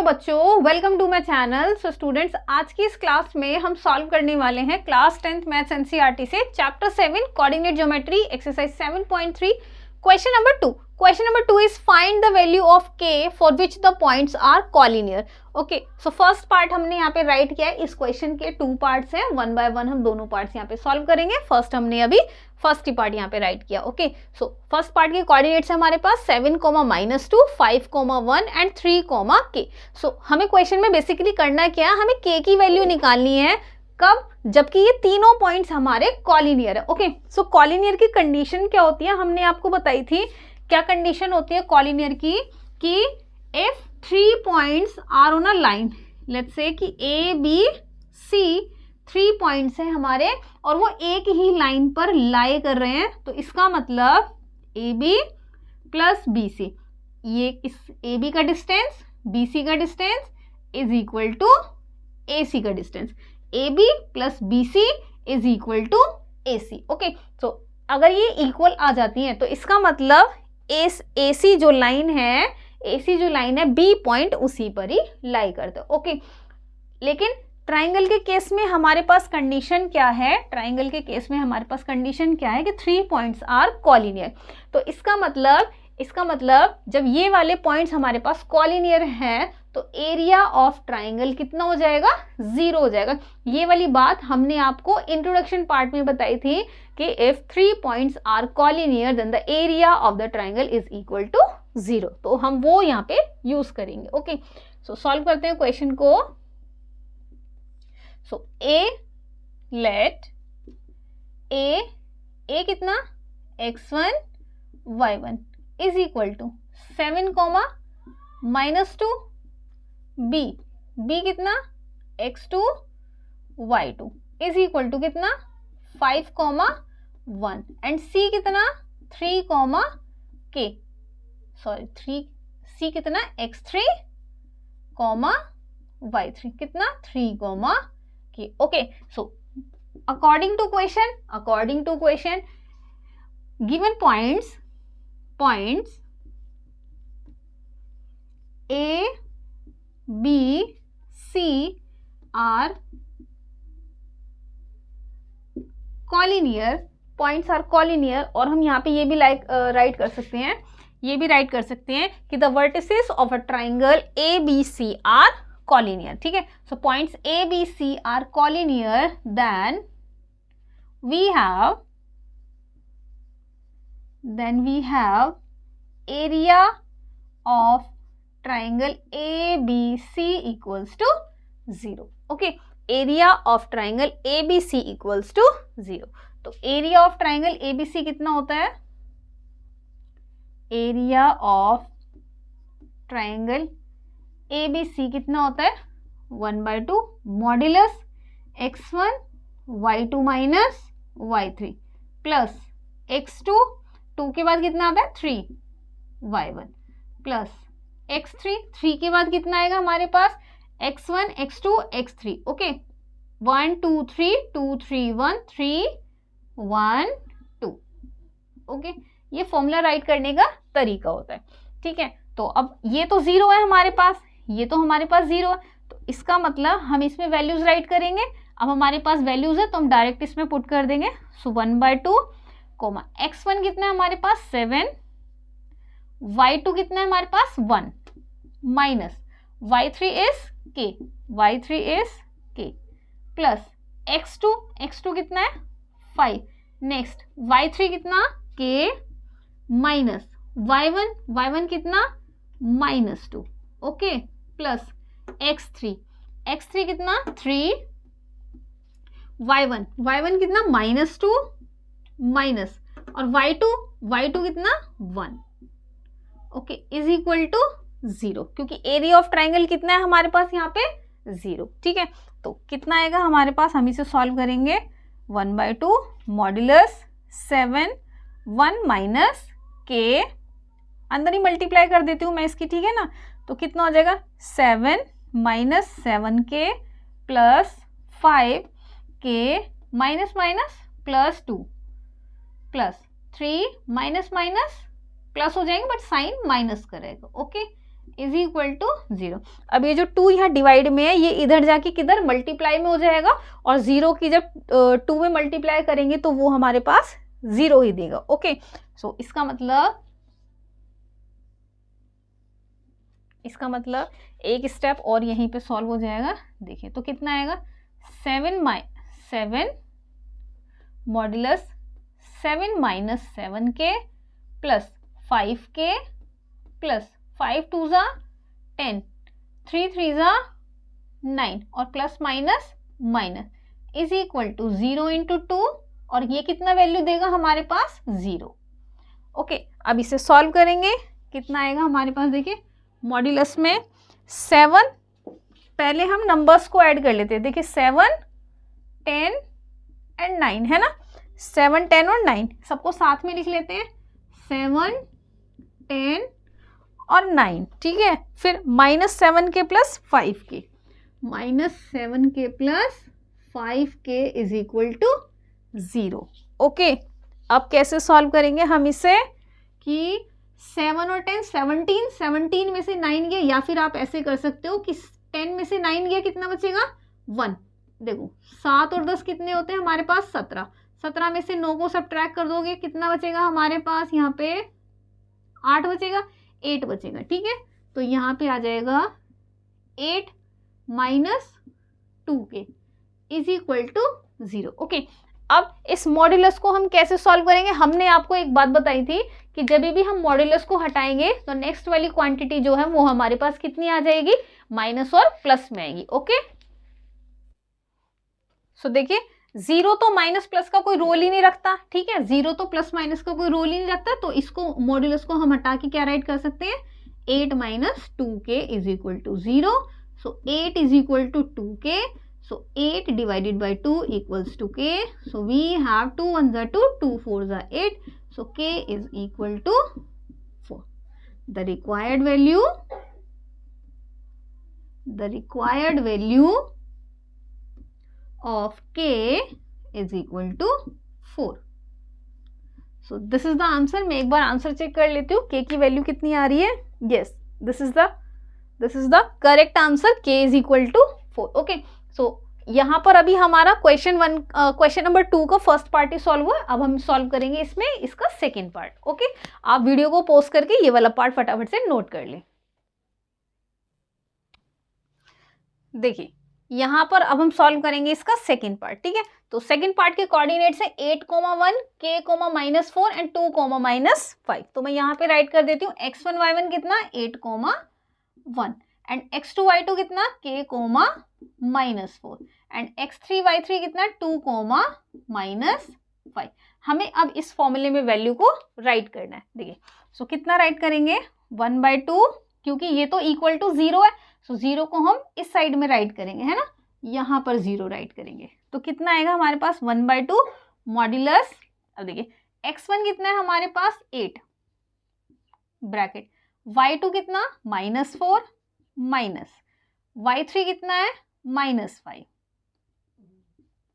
बच्चों, welcome to my channel. So students, आज की इस क्लास में हम सॉल्व करने वाले हैं क्लास 10th मैथ्स एनसीईआरटी से chapter 7 coordinate geometry exercise 7.3 question number 2। Question number 2 is find the value of k for which the points are collinear. Okay, so first part हमने यहाँ पे राइट किया है। इस क्वेश्चन के 2 पार्ट्स हैं, 1 bye 1 हम दोनों पार्ट्स यहाँ पे सॉल्व करेंगे। फर्स्ट हमने अभी फर्स्ट ही पार्ट यहाँ पे राइट किया। ओके, सो फर्स्ट पार्ट के कोऑर्डिनेट्स है हमारे पास 7, -2, 5, 1 एंड 3, k। सो हमें क्वेश्चन में बेसिकली करना क्या है, हमें k की वैल्यू निकालनी है। कब? जबकि ये तीनों पॉइंट्स हमारे कॉलिनियर है। ओके, सो कॉलिनियर की कंडीशन क्या होती है, हमने आपको बताई थी। क्या कंडीशन होती है कॉलिनियर की कि if 3 points are on a line, let's say कि ए बी सी 3 पॉइंट्स हैं हमारे और वो एक ही लाइन पर लाई कर रहे हैं, तो इसका मतलब A B plus B C, ये इस ए बी का डिस्टेंस बी सी का distance is equal to A C का distance. A B plus B C is equal to A C. Okay, तो अगर ये इक्वल आ जाती है तो इसका मतलब ए सी जो लाइन है बी पॉइंट उसी पर ही लाई करते। ओके, लेकिन ट्राइंगल के केस में हमारे पास कंडीशन क्या है, ट्राइंगल के केस में हमारे पास कंडीशन क्या है कि 3 पॉइंट्स आर कॉलिनियर। तो इसका मतलब जब ये वाले पॉइंट्स हमारे पास कॉलिनियर हैं तो एरिया ऑफ ट्राइंगल कितना हो जाएगा, 0 हो जाएगा। ये वाली बात हमने आपको इंट्रोडक्शन पार्ट में बताई थी कि if 3 points are collinear then the area of the triangle is equal to 0। तो हम वो यहाँ पे यूज करेंगे। ओके, सो सॉल्व करते हैं क्वेश्चन को। सो लेट ए कितना x1 y1 is equal to 7, -2, B कितना x2 y2 is equal to कितना 5, 1 एंड सी कितना 3, k, सी कितना x3, y3 कितना 3, k। Okay, so according to question given points A, B, C are collinear, points are collinear। और हम यहाँ पे ये भी राइट कर सकते हैं कि the vertices of a triangle A, B, C are collinear। ठीक है, so points A, B, C are collinear, then we have area of triangle ABC equals to 0। Okay, area of triangle ABC equals to 0। तो area of triangle ABC कितना होता है, area of triangle ABC कितना होता है 1/2 modulus x1 y2 minus y3 plus x2, 2 के बाद कितना आता है 3 y1 प्लस x3, 3 के बाद कितना आएगा हमारे पास x1 x2 x3। Okay, 1 2 3 2 3 1 3 1 2। Okay, ये फॉर्मूला राइट करने का तरीका होता है। ठीक है, तो अब ये तो 0 है हमारे पास, ये तो हमारे पास 0 है, तो इसका मतलब हम इसमें वैल्यूज राइट करेंगे। अब हमारे पास वैल्यूज है तो हम डायरेक्ट इसमें पुट कर देंगे। सो 1/2 x1 कितना है हमारे पास 7, y2 कितना है हमारे पास 1 minus y3 is k plus x2 कितना है 5, नेक्स्ट y3 कितना k माइनस y1 कितना -2। ओके, प्लस x3 कितना 3, y1 कितना -2 माइनस और y2 कितना 1। ओके, इज इक्वल टू 0, क्योंकि एरिया ऑफ ट्राइंगल कितना है हमारे पास यहाँ पे 0। ठीक है, तो कितना आएगा हमारे पास, हम इसे सॉल्व करेंगे 1/2 मॉड्यूलस 7 1 माइनस k, अंदर ही मल्टीप्लाई कर देती हूँ मैं इसकी। ठीक है ना, तो कितना हो जाएगा 7 minus 7k plus 5k minus plus 2 plus 3 minus plus हो जाएंगे बट साइन माइनस करेगा। Okay, is equal to 0। अब ये जो 2 यहाँ डिवाइड में है ये इधर जाके किधर मल्टीप्लाई में हो जाएगा, और 0 की जब 2 में मल्टीप्लाई करेंगे तो वो हमारे पास 0 ही देगा। ओके, सो इसका मतलब एक स्टेप और यहीं पे सॉल्व हो जाएगा। देखिए तो कितना आएगा, 7 modulus 7 minus 7k plus 5k plus 5 2 जा 10, 3 3 जा 9 और plus minus minus is equal to 0 into 2, और ये कितना वैल्यू देगा हमारे पास 0। ओके, अब इसे सॉल्व करेंगे, कितना आएगा हमारे पास, देखिए मॉड्यूलस में 7, पहले हम नंबर्स को ऐड कर लेते हैं। देखिए 7 10 एंड 9 है ना, 7 10 और 9 सबको साथ में लिख लेते हैं, 7 10 और 9, ठीक है। फिर -7k plus 5k, -7k plus 5k is equal to 0। Okay, अब कैसे सॉल्व करेंगे हम इसे कि 7 और 10 17 में से 9 गया, या फिर आप ऐसे कर सकते हो कि 10 में से 9 गया कितना बचेगा 1। देखो 7 और 10 कितने होते हैं हमारे पास 17 में से 9 को सब्ट्रैक्ट कर दोगे कितना बचेगा हमारे पास, यहाँ पे 8 बचेगा, 8 बचेगा, ठीक है। तो यहाँ पे आ जाएगा 8 minus 2k is equal to 0। Okay, अब इस मॉड्यूलस को हम कैसे सॉल्व करेंगे, हमने आपको एक बात बताई थी कि जब भी हम मॉड्यूलस को हटाएंगे तो नेक्स्ट वाली क्वांटिटी जो है वो हमारे पास कितनी आ जाएगी, माइनस और प्लस में आएगी। ओके, सो देखिए 0 तो माइनस प्लस का कोई रोल ही नहीं रखता, ठीक है, 0 तो प्लस माइनस का कोई रोल ही नहीं रखता, तो इसको मॉड्यूलस को हम हटा के क्या राइट कर सकते हैं, 8 minus 2k is equal to 0। So 8 is equal to 2k, so 8 divided by 2 equals to k, so we have 2 1s are 2, 2 4s are 8, so k is equal to 4. The required value of k is equal to 4. So this is the answer. मैं एक बार answer check कर लेती हूँ, k की value कितनी आ रही है। yes, this is the correct answer, k is equal to 4. okay, सो यहाँ पर अभी हमारा क्वेश्चन नंबर 2 का फर्स्ट पार्ट ही सॉल्व हुआ, अब हम सॉल्व करेंगे इसमें इसका सेकेंड पार्ट। ओके, आप वीडियो को पॉज करके ये वाला पार्ट फटाफट से नोट कर लें। देखिए यहाँ पर अब हम सॉल्व करेंगे इसका सेकेंड पार्ट, ठीक है। तो सेकेंड पार्ट के कोऑर्डिनेट्स है 8,1 k, -4 एंड 2, -5। तो मैं यहाँ पे राइट कर देती हूँ x1 y1 कितना 8,1 एंड x2 y2 कितना k, -4 एंड x3 y3 कितना 2, -5। हमें अब इस फॉर्मूले में वैल्यू को राइट करना है। देखिए सो कितना राइट करेंगे 1/2, क्योंकि ये तो इक्वल टू 0 है, सो 0 को हम इस साइड में राइट करेंगे, है ना, यहाँ पर 0 राइट करेंगे तो कितना आएगा हमारे पास 1/2 मॉड्यूलस। अब देखिए x1 कितना है हमारे पास 8 ब्रैकेट, y2 कितना -4 माइनस y3 कितना है -5।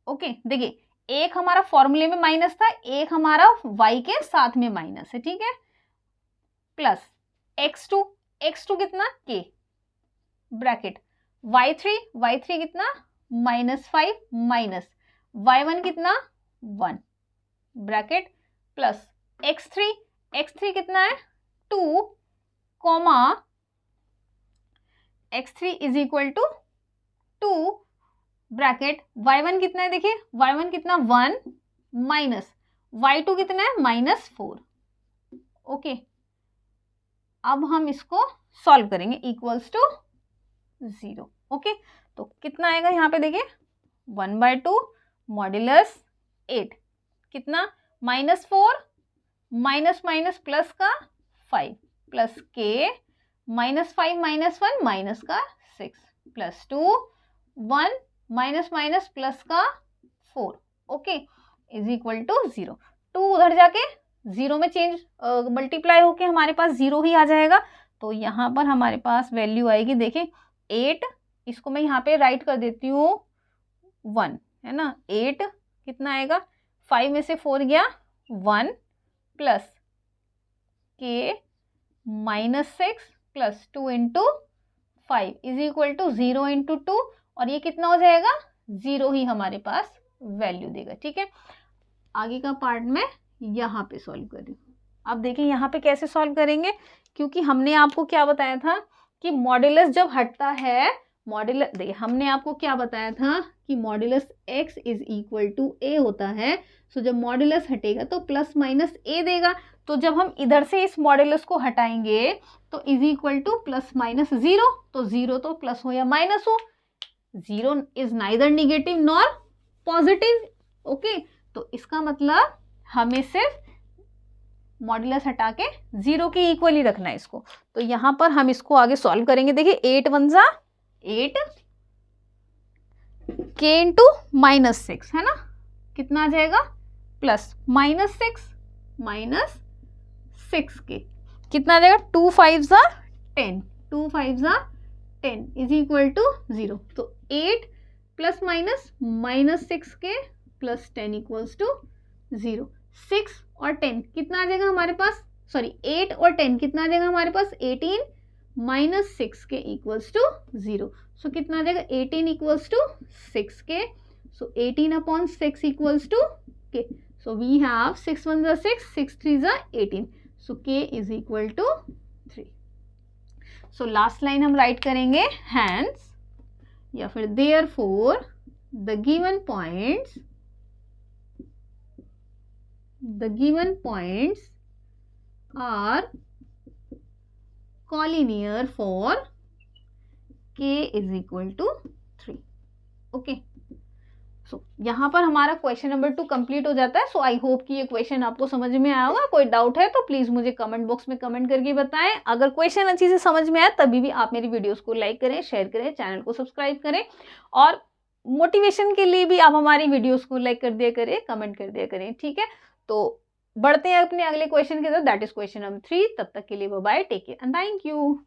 ओके, देखिए एक हमारा फॉर्मूले में माइनस था, एक हमारा y के साथ में माइनस है, ठीक है, प्लस x2 कितना k ब्रैकेट, y3 कितना -5 माइनस y1 कितना 1 ब्रैकेट प्लस x3 कितना है 2 x3 is equal to 2 bracket, y1 कितना है देखिए y1 कितना 1 माइनस y2 कितना है -4। ओके, अब हम इसको सॉल्व करेंगे इक्वल्स टू 0। ओके, तो कितना आएगा यहाँ पे देखिए 1/2 मॉड्यूलस 8 कितना -4 माइनस प्लस का 5 प्लस k -5 -1 माइनस का 6 प्लस 2 1 माइनस प्लस का 4। Okay, is equal to 0। 2 उधर जाके 0 में चेंज मल्टीप्लाई होके हमारे पास 0 ही आ जाएगा, तो यहाँ पर हमारे पास वैल्यू आएगी देखिए 8, इसको मैं यहाँ पे राइट कर देती हूँ 1, है ना, 8 कितना आएगा 5 में से 4 गया 1 plus k -6 plus 2 into 5 is equal to 0 into 2, और ये कितना हो जाएगा 0 ही हमारे पास वैल्यू देगा। ठीक है, आगे का पार्ट में यहाँ पे सॉल्व करें। अब देखिए यहाँ पे कैसे सॉल्व करेंगे, क्योंकि हमने आपको क्या बताया था कि मॉड्यूलस जब हटता है, मॉड्यूलस देखिए हमने आपको क्या बताया था कि modulus x is equal to a होता है। सो जब मॉड्यूलस हटेगा तो प्लस माइनस a देगा। तो जब हम इधर से इस मॉड्यूलस को हटाएंगे तो is equal two plus minus 0, तो 0 तो प्लस हो या माइनस हो, 0 is neither negative nor positive. Okay, तो इसका मतलब हमें सिर्फ मॉड्यूलस हटा के 0 के इक्वल ही रखना है इसको। तो यहाँ पर हम इसको आगे सॉल्व करेंगे। देखिए 8 1 जा 8 k इंटू माइनस 6 है ना, कितना आ जाएगा प्लस माइनस 6 के कितना आ जाएगा 2 5 जा 10, 2 5 जा 10 इज इक्वल टू 0। तो 8 प्लस माइनस 6 के प्लस 10 इक्वल्स टू 0। 6 और 10 कितना आ जाएगा हमारे पास, सॉरी 8 और 10 कितना आ जाएगा हमारे पास 18 माइनस 6 के इक्वल्स टू 0। सो कितना आ जाएगा 18 इक्वल्स टू 6 के। सो 18 अपॉन 6 इक्वल्स टू के। सो वी हैव 6 1 जा 6, 6 3 जा 18। So k is equal to 3। So last line हम राइट करेंगे हैंस या फिर therefore the given points are collinear for k is equal to 3। Okay, so यहाँ पर हमारा क्वेश्चन नंबर 2 कंप्लीट हो जाता है। सो आई होप कि ये क्वेश्चन आपको समझ में आया होगा। कोई डाउट है तो प्लीज़ मुझे कमेंट बॉक्स में कमेंट करके बताएं। अगर क्वेश्चन अच्छी से समझ में आया तभी भी आप मेरी वीडियोस को लाइक करें, शेयर करें, चैनल को सब्सक्राइब करें, और मोटिवेशन के लिए भी आप हमारी वीडियोस को लाइक कर दिया करें, कमेंट कर दिया करें। ठीक है, तो बढ़ते हैं अपने अगले क्वेश्चन के साथ, दैट इज क्वेश्चन नंबर 3। तब तक के लिए bye bye, take care and thank you.